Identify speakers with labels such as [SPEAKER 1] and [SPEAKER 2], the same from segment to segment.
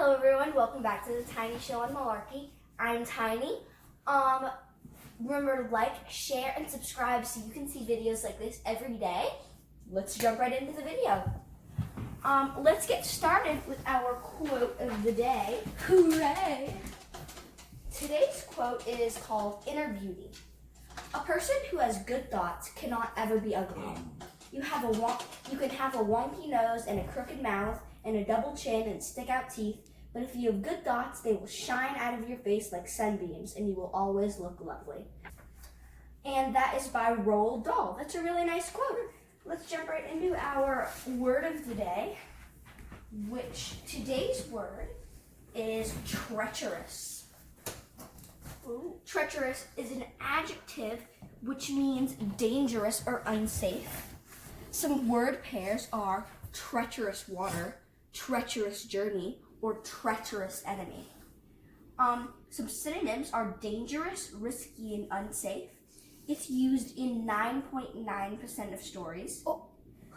[SPEAKER 1] Hello everyone, welcome back to the Tiny Show on Malarkey. I'm Tiny. Remember to like, share, and subscribe so you can see videos like this every day. Let's jump right into the video. Let's get started with our quote of the day. Hooray! Today's quote is called Inner Beauty. A person who has good thoughts cannot ever be ugly. You can have a wonky nose and a crooked mouth and a double chin and stick out teeth, but if you have good thoughts, they will shine out of your face like sunbeams and you will always look lovely. And that is by Roald Dahl. That's a really nice quote. Let's jump right into our word of the day, which today's word is treacherous. Ooh. Treacherous is an adjective which means dangerous or unsafe. Some word pairs are treacherous water, treacherous journey, or treacherous enemy. Some synonyms are dangerous, risky, and unsafe. It's used in 9.9% of stories.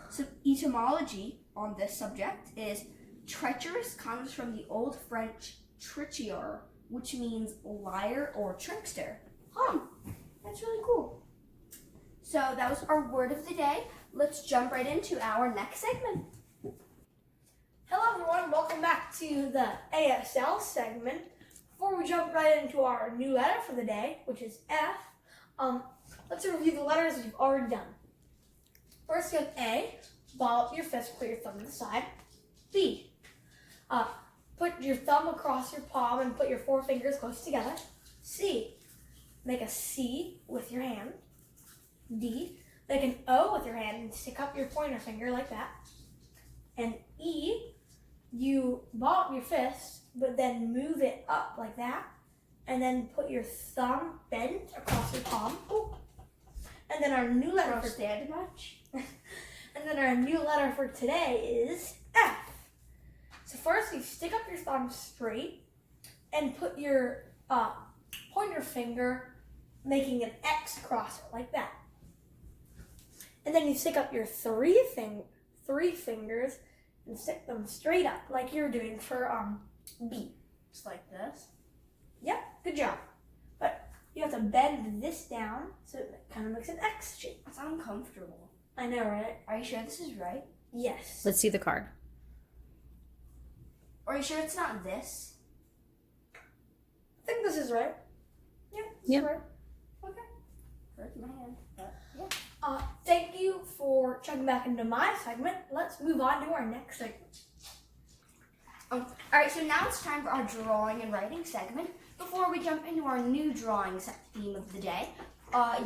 [SPEAKER 1] So etymology on this subject is treacherous comes from the Old French tricheur, which means liar or trickster. That's really cool. So that was our word of the day. Let's jump right into our next segment.
[SPEAKER 2] Hello everyone, welcome back to the ASL segment. Before we jump right into our new letter for the day, which is F, let's review the letters we've already done. First we have A, ball up your fist, put your thumb to the side. B, put your thumb across your palm and put your four fingers close together. C, make a C with your hand. D, make an O with your hand and stick up your pointer finger like that. And E, you ball up your fist, but then move it up like that, and then put your thumb bent across your palm. Ooh. And then our new letter for
[SPEAKER 1] Stand much?
[SPEAKER 2] and then our new letter for today is F. So first, you stick up your thumb straight and put your pointer finger, making an X across it like that. And then you stick up your three fingers and stick them straight up like you're doing for B.
[SPEAKER 1] Just like this.
[SPEAKER 2] Yep, good job. But you have to bend this down so it kind of makes an X shape.
[SPEAKER 1] That's uncomfortable.
[SPEAKER 2] I know, right?
[SPEAKER 1] Are you sure this is right?
[SPEAKER 2] Yes.
[SPEAKER 3] Let's see the card.
[SPEAKER 1] Are you sure it's not this?
[SPEAKER 2] I think this is right. Yeah, this
[SPEAKER 3] Yep.
[SPEAKER 2] is right.
[SPEAKER 1] Okay. Hurts my hand, but yeah.
[SPEAKER 2] Thank you for checking back into my segment. Let's move on to our next segment.
[SPEAKER 1] Alright, so now it's time for our drawing and writing segment. Before we jump into our new drawing theme of the day,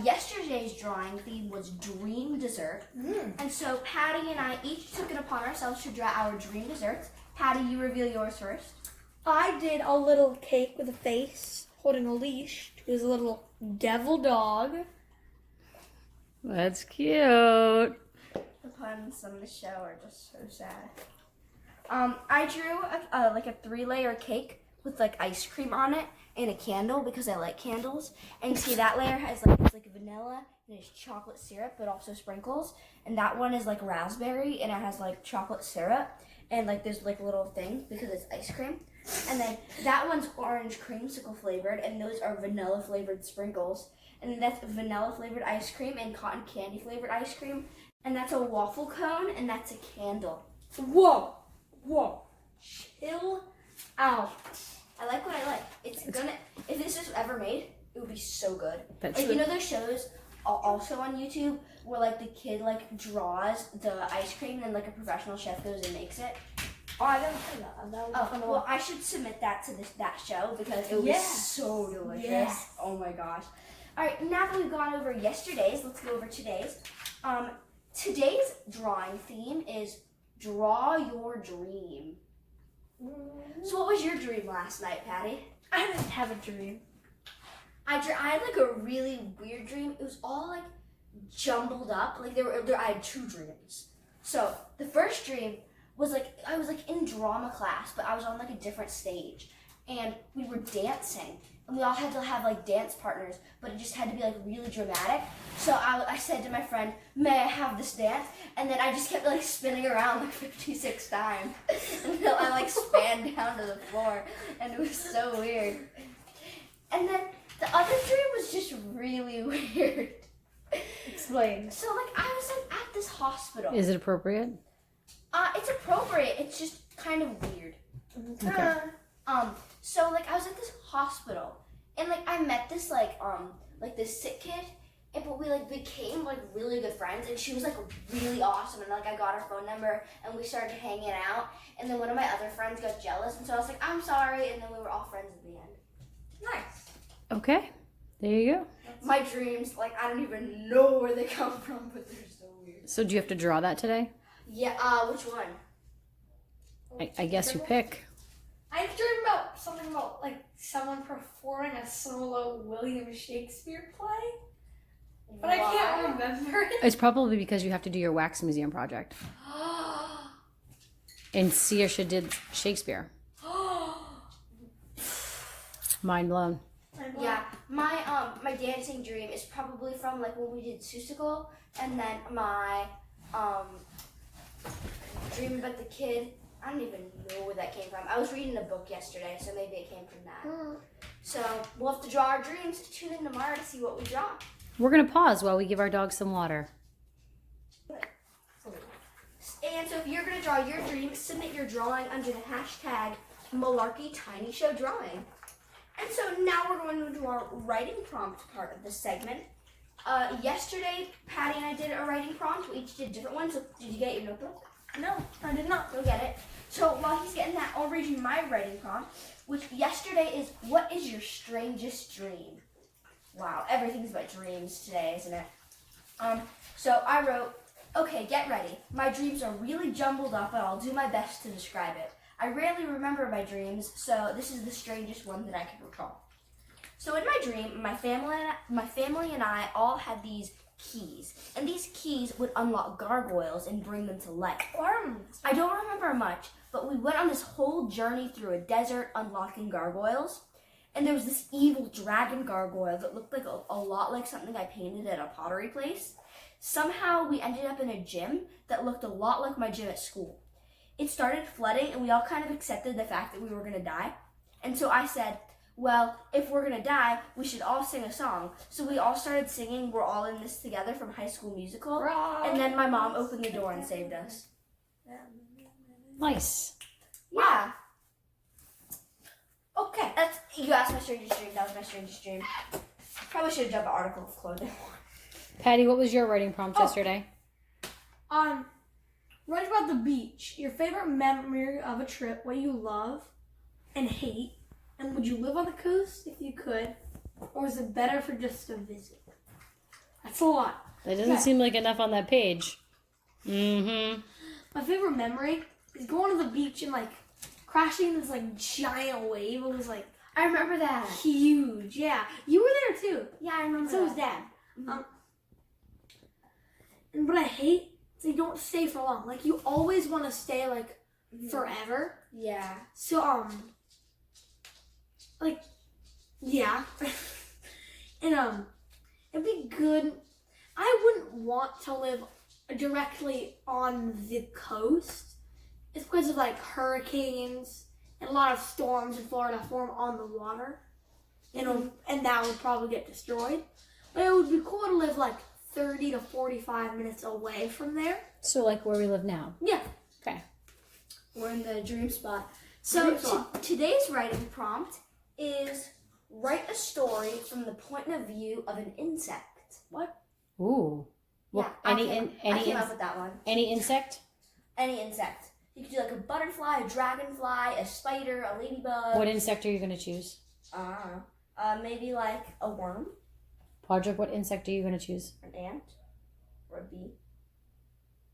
[SPEAKER 1] yesterday's drawing theme was dream dessert. And so Patty and I each took it upon ourselves to draw our dream desserts. Patty, you reveal yours first.
[SPEAKER 2] I did a little cake with a face holding a leash. It was a little devil dog.
[SPEAKER 3] That's cute.
[SPEAKER 1] The puns on the show are just so sad. I drew like a 3-layer cake with like ice cream on it and a candle because I like candles. And see, that layer has it's like vanilla and it's chocolate syrup, but also sprinkles. And that one is like raspberry and it has like chocolate syrup and like there's like little things because it's ice cream. And then that one's orange creamsicle flavored, and those are vanilla flavored sprinkles. And then that's vanilla flavored ice cream and cotton candy flavored ice cream. And that's a waffle cone, and that's a candle.
[SPEAKER 2] Whoa. Chill out.
[SPEAKER 1] I like what I like. If this is ever made, it would be so good.
[SPEAKER 3] That's
[SPEAKER 1] you know those shows also on YouTube where like the kid like draws the ice cream and then like a professional chef goes and makes it?
[SPEAKER 2] Oh, I never heard that.
[SPEAKER 1] Well, I should submit that to that show because it would be so delicious.
[SPEAKER 2] Yes.
[SPEAKER 1] Oh my gosh. All right, now that we've gone over yesterday's, let's go over today's. Today's drawing theme is draw your dream. So what was your dream last night, Patty?
[SPEAKER 2] I didn't have a dream.
[SPEAKER 1] I had like a really weird dream. It was all like jumbled up. Like I had 2 dreams. So the first dream was like I was like in drama class, but I was on like a different stage, and we were dancing, and we all had to have like dance partners, but it just had to be like really dramatic. So I said to my friend, "May I have this dance?" And then I just kept like spinning around like 56 times until I like spanned ran down to the floor, and it was so weird. And then the other dream was just really weird.
[SPEAKER 2] Explain.
[SPEAKER 1] So like I was like at this hospital.
[SPEAKER 3] Is it appropriate?
[SPEAKER 1] It's appropriate. It's just kind of weird.
[SPEAKER 3] Okay.
[SPEAKER 1] So like I was at this hospital, and like I met this like this sick kid, but we like became like really good friends, and she was like really awesome, and like I got her phone number, and we started hanging out, and then one of my other friends got jealous, and so I was like, I'm sorry, and then we were all friends at the end.
[SPEAKER 2] Nice.
[SPEAKER 3] Okay. There you go.
[SPEAKER 1] My dreams, like I don't even know where they come from, but they're so weird.
[SPEAKER 3] So do you have to draw that today?
[SPEAKER 1] Yeah. Which one?
[SPEAKER 3] I guess you pick.
[SPEAKER 2] I dreamed about something about like someone performing a solo William Shakespeare play, but I can't remember it.
[SPEAKER 3] It's probably because you have to do your wax museum project. And Saoirse did Shakespeare. Mind blown.
[SPEAKER 1] Yeah, my dancing dream is probably from like when we did Seussical, and then my dream about the kid, I don't even know where that came from. I was reading a book yesterday, so maybe it came from that. So we'll have to draw our dreams. Tune in tomorrow to see what we draw.
[SPEAKER 3] We're going to pause while we give our dog some water.
[SPEAKER 1] And so if you're gonna draw your dream, submit your drawing under the hashtag Malarkey Tiny Show Drawing. And so now we're going to do our writing prompt part of this segment. Yesterday, Patty and I did a writing prompt. We each did a different one. So did you get your notebook?
[SPEAKER 2] No, I did not.
[SPEAKER 1] Go get it. So while he's getting that, I'll read you my writing prompt, which yesterday is, what is your strangest dream? Wow, everything's about dreams today, isn't it? So I wrote, okay, get ready. My dreams are really jumbled up, but I'll do my best to describe it. I rarely remember my dreams, so this is the strangest one that I can recall. So in my dream, my family and I all had these keys, and these keys would unlock gargoyles and bring them to life. I don't remember much, but we went on this whole journey through a desert unlocking gargoyles, and there was this evil dragon gargoyle that looked like a lot like something I painted at a pottery place. Somehow we ended up in a gym that looked a lot like my gym at school. It started flooding, and we all kind of accepted the fact that we were going to die. And so I said, well, if we're going to die, we should all sing a song. So we all started singing We're All in This Together from High School Musical. And then my mom opened the door and saved us.
[SPEAKER 3] Nice.
[SPEAKER 1] Yeah. Okay. You asked my strangest dream. That was my strangest dream. Probably should have done an article of clothing.
[SPEAKER 3] Patty, what was your writing prompt yesterday?
[SPEAKER 2] Write about the beach. Your favorite memory of a trip, what you love and hate, and would you live on the coast if you could, or is it better for just to visit? That's a lot.
[SPEAKER 3] That doesn't seem like enough on that page. Mm-hmm.
[SPEAKER 2] My favorite memory is going to the beach and like crashing in this like giant wave. It was like
[SPEAKER 1] I remember that.
[SPEAKER 2] huge. Yeah, you were there too.
[SPEAKER 1] Yeah, I remember
[SPEAKER 2] So
[SPEAKER 1] that.
[SPEAKER 2] was Dad. And what I hate is you don't stay for long. Like you always want to stay like forever.
[SPEAKER 1] Yeah.
[SPEAKER 2] So like yeah. And it'd be good. I wouldn't want to live directly on the coast. It's because of like hurricanes and a lot of storms in Florida form on the water. And that would probably get destroyed. But it would be cool to live like 30 to 45 minutes away from there.
[SPEAKER 3] So like where we live now.
[SPEAKER 2] Yeah.
[SPEAKER 3] Okay.
[SPEAKER 1] We're in the dream spot. So today's writing prompt is write a story from the point of view of an insect.
[SPEAKER 2] What?
[SPEAKER 3] Ooh. Well,
[SPEAKER 1] I came up with that one.
[SPEAKER 3] Any insect?
[SPEAKER 1] Any insect. You could do like a butterfly, a dragonfly, a spider, a ladybug.
[SPEAKER 3] What insect are you going to choose?
[SPEAKER 1] Maybe like a worm,
[SPEAKER 3] Podrick, what insect are you going to choose?
[SPEAKER 1] an ant, or a bee.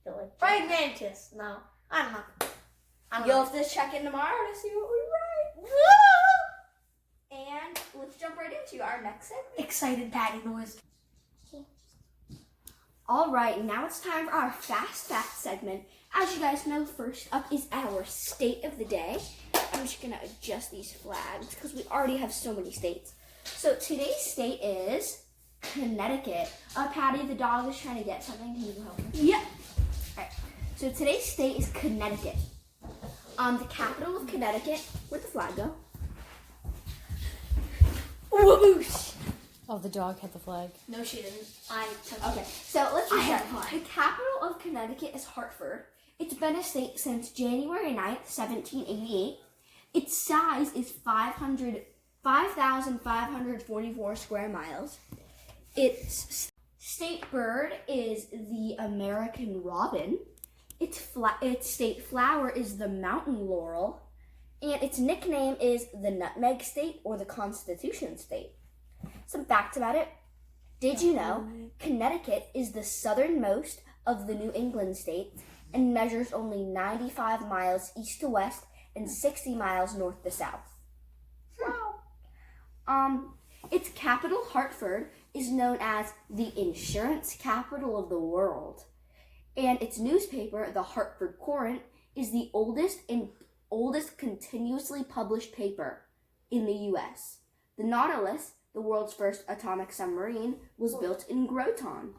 [SPEAKER 1] Feel like
[SPEAKER 2] Praying mantis. No. I don't know.
[SPEAKER 1] You'll have to check in tomorrow to see what we write. And let's jump right into our next segment.
[SPEAKER 2] Excited patty noise.
[SPEAKER 1] All right, now it's time for our Fast Fact segment. As you guys know, first up is our state of the day. I'm just going to adjust these flags because we already have so many states. So today's state is Connecticut. Patty, the dog is trying to get something. Can you help me?
[SPEAKER 2] Yeah.
[SPEAKER 1] All right. So today's state is Connecticut. The capital of Connecticut. Where'd the flag go?
[SPEAKER 2] Whoosh!
[SPEAKER 3] Oh, the dog had the flag.
[SPEAKER 2] No, she didn't. I took it.
[SPEAKER 1] Okay, so let's
[SPEAKER 2] I
[SPEAKER 1] start.
[SPEAKER 2] have one.
[SPEAKER 1] The capital of Connecticut is Hartford. It's been a state since January 9th, 1788. Its size is 5,544 square miles. Its state bird is the American robin. Its state flower is the mountain laurel. And its nickname is the Nutmeg State or the Constitution State. Some facts about it. Did you know Connecticut is the southernmost of the New England states and measures only 95 miles east to west and 60 miles north to south? Wow. Its capital, Hartford, is known as the insurance capital of the world. And its newspaper, the Hartford Courant, is the oldest continuously published paper in the U.S. The Nautilus, the world's first atomic submarine, was built in Groton.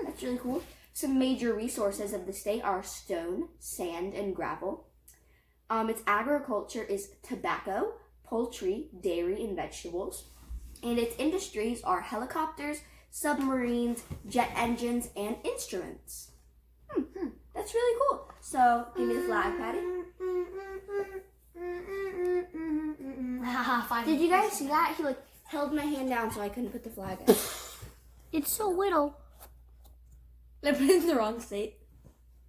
[SPEAKER 1] That's really cool. Some major resources of the state are stone, sand, and gravel. Its agriculture is tobacco, poultry, dairy, and vegetables. And its industries are helicopters, submarines, jet engines, and instruments. That's really cool. So, give me the flag, Patty. Did you guys see that? He held my hand down so I couldn't put the flag in.
[SPEAKER 3] It's so little.
[SPEAKER 1] I put it in the wrong state.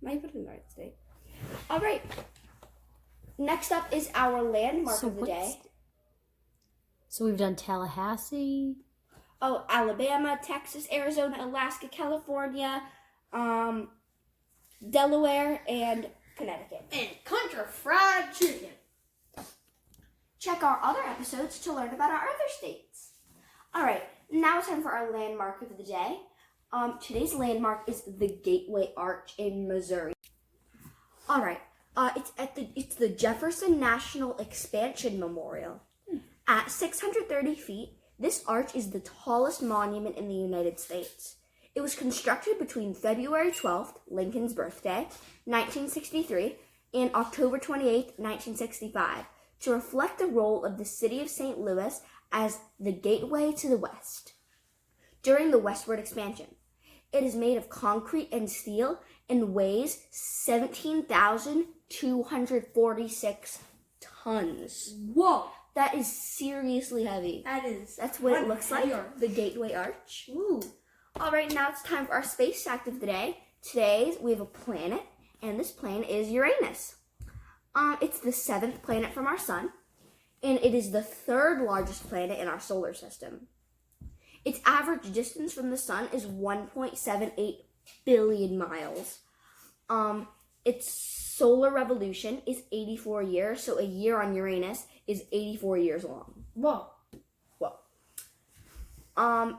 [SPEAKER 1] Might put it in the right state. All right. Next up is our landmark of the day.
[SPEAKER 3] So we've done Tallahassee.
[SPEAKER 1] Oh, Alabama, Texas, Arizona, Alaska, California, Delaware, and Connecticut.
[SPEAKER 2] And country fried chicken.
[SPEAKER 1] Check our other episodes to learn about our other states. All right, now it's time for our landmark of the day. Today's landmark is the Gateway Arch in Missouri. All right, it's the Jefferson National Expansion Memorial. At 630 feet, this arch is the tallest monument in the United States. It was constructed between February 12th, Lincoln's birthday, 1963, and October 28th, 1965, to reflect the role of the city of St. Louis as the gateway to the West. During the westward expansion, it is made of concrete and steel and weighs 17,246 tons.
[SPEAKER 2] Whoa.
[SPEAKER 1] That is seriously heavy. That's what it looks like, the Gateway Arch. Ooh. All right, now it's time for our space fact of the day. Today, we have a planet, and this planet is Uranus. It's the 7th planet from our sun, and it is the 3rd largest planet in our solar system. Its average distance from the sun is 1.78 billion miles. Its solar revolution is 84 years, so a year on Uranus is 84 years long.
[SPEAKER 2] Whoa.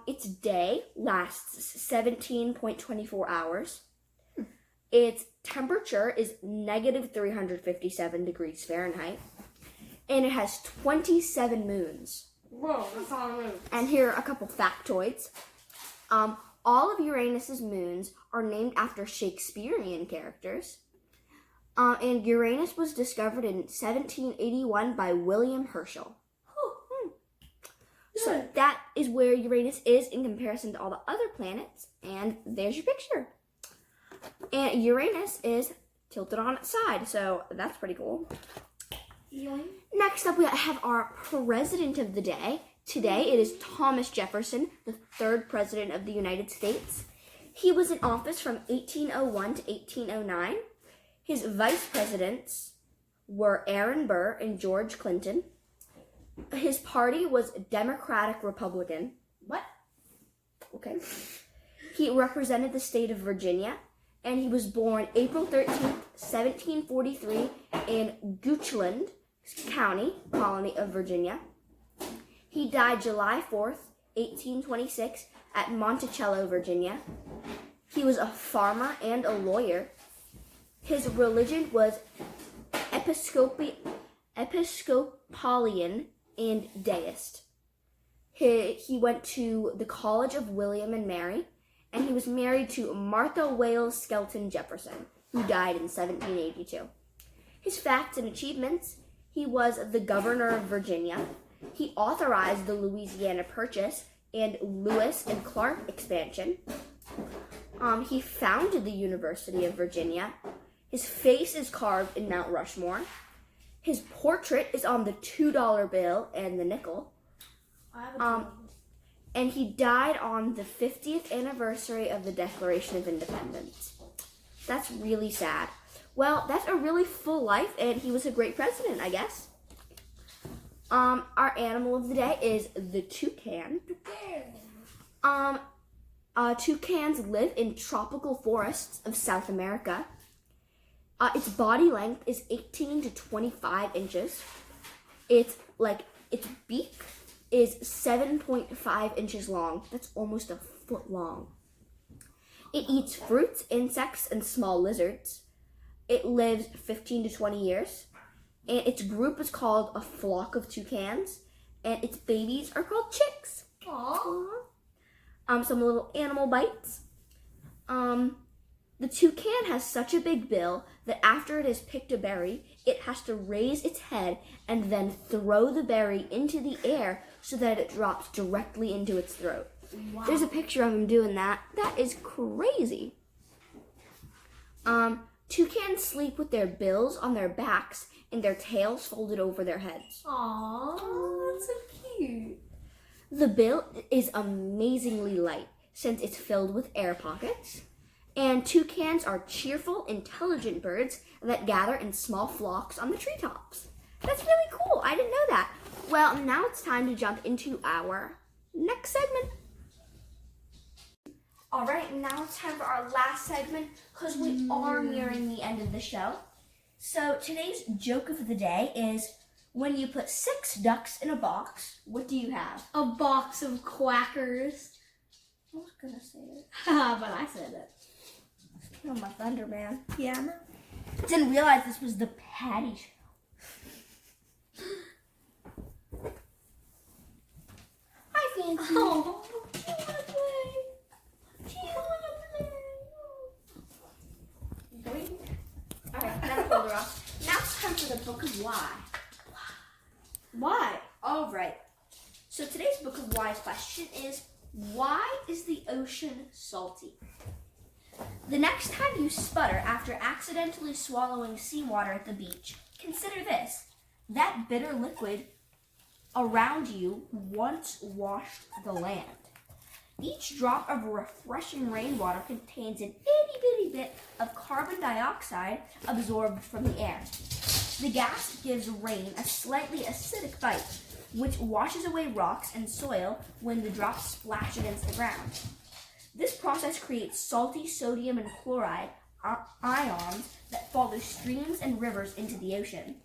[SPEAKER 1] Its day lasts 17.24 hours. Its temperature is negative 357 degrees Fahrenheit. And it has 27 moons.
[SPEAKER 2] Whoa, that's all I know.
[SPEAKER 1] And here are a couple factoids. All of Uranus's moons are named after Shakespearean characters. And Uranus was discovered in 1781 by William Herschel. So that is where Uranus is in comparison to all the other planets. And there's your picture. And Uranus is tilted on its side, so that's pretty cool. Next up, we have our president of the day. Today, it is Thomas Jefferson, the 3rd president of the United States. He was in office from 1801 to 1809. His vice presidents were Aaron Burr and George Clinton. His party was Democratic Republican. What? Okay. He represented the state of Virginia, and he was born April 13th, 1743 in Goochland County, colony of Virginia. He died July 4th, 1826 at Monticello, Virginia. He was a farmer and a lawyer. His religion was Episcopalian and Deist. He went to the College of William and Mary, and he was married to Martha Wales Skelton Jefferson, who died in 1782. His facts and achievements: he was the governor of Virginia. He authorized the Louisiana Purchase and Lewis and Clark expansion. He founded the University of Virginia. His face is carved in Mount Rushmore. His portrait is on the $2 bill and the nickel.
[SPEAKER 2] I have a
[SPEAKER 1] And he died on the 50th anniversary of the Declaration of Independence. That's really sad. Well, that's a really full life, and he was a great president, I guess. Our animal of the day is the toucan. Toucans live in tropical forests of South America. Its body length is 18 to 25 inches. Its beak is 7.5 inches long. That's almost a foot long. It eats fruits, insects, and small lizards. It lives 15 to 20 years. And its group is called a flock of toucans. And its babies are called chicks.
[SPEAKER 2] Aww.
[SPEAKER 1] Some little animal bites. The toucan has such a big bill that after it has picked a berry, it has to raise its head and then throw the berry into the air so that it drops directly into its throat.
[SPEAKER 2] Wow.
[SPEAKER 1] There's a picture of him doing that. That is crazy. Toucans sleep with their bills on their backs and their tails folded over their heads.
[SPEAKER 2] Aww, that's so cute.
[SPEAKER 1] The bill is amazingly light since it's filled with air pockets. And toucans are cheerful, intelligent birds that gather in small flocks on the treetops. That's really cool. I didn't know that. Well, now it's time to jump into our next segment. All right, now it's time for our last segment because we are nearing the end of the show. So today's joke of the day is, when you put 6 ducks in a box, what do you have?
[SPEAKER 2] A box of quackers.
[SPEAKER 1] I was gonna say it.
[SPEAKER 2] But I said it.
[SPEAKER 1] Oh, my thunder, man.
[SPEAKER 2] Yeah, no.
[SPEAKER 1] Didn't realize this was the Patty Show. Hi, Fancy.
[SPEAKER 2] Oh.
[SPEAKER 1] Do you want to play? Do you want to play? Boing. All right, now hold her off. Now it's time for the Book of Why.
[SPEAKER 2] Why?
[SPEAKER 1] All right. So today's Book of Why question is, why is the ocean salty? The next time you sputter after accidentally swallowing seawater at the beach, consider this. That bitter liquid around you once washed the land. Each drop of refreshing rainwater contains an itty bitty bit of carbon dioxide absorbed from the air. The gas gives rain a slightly acidic bite, which washes away rocks and soil when the drops splash against the ground. This process creates salty sodium and chloride ions that fall through streams and rivers into the ocean.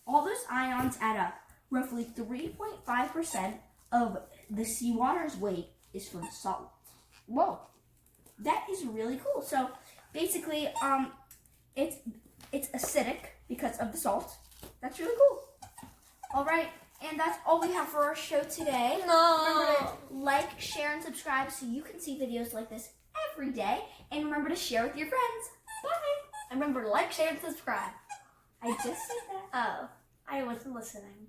[SPEAKER 1] All those ions add up. Roughly 3.5% of the seawater's weight is from salt. Whoa, that is really cool. So basically, it's acidic because of the salt. That's really cool. All right, and that's all we have for our show today. Remember to like, share, and subscribe so you can see videos like this every day. And remember to share with your friends. Bye.
[SPEAKER 2] And remember to like, share, and subscribe.
[SPEAKER 1] I just said that.
[SPEAKER 2] Oh, I wasn't listening.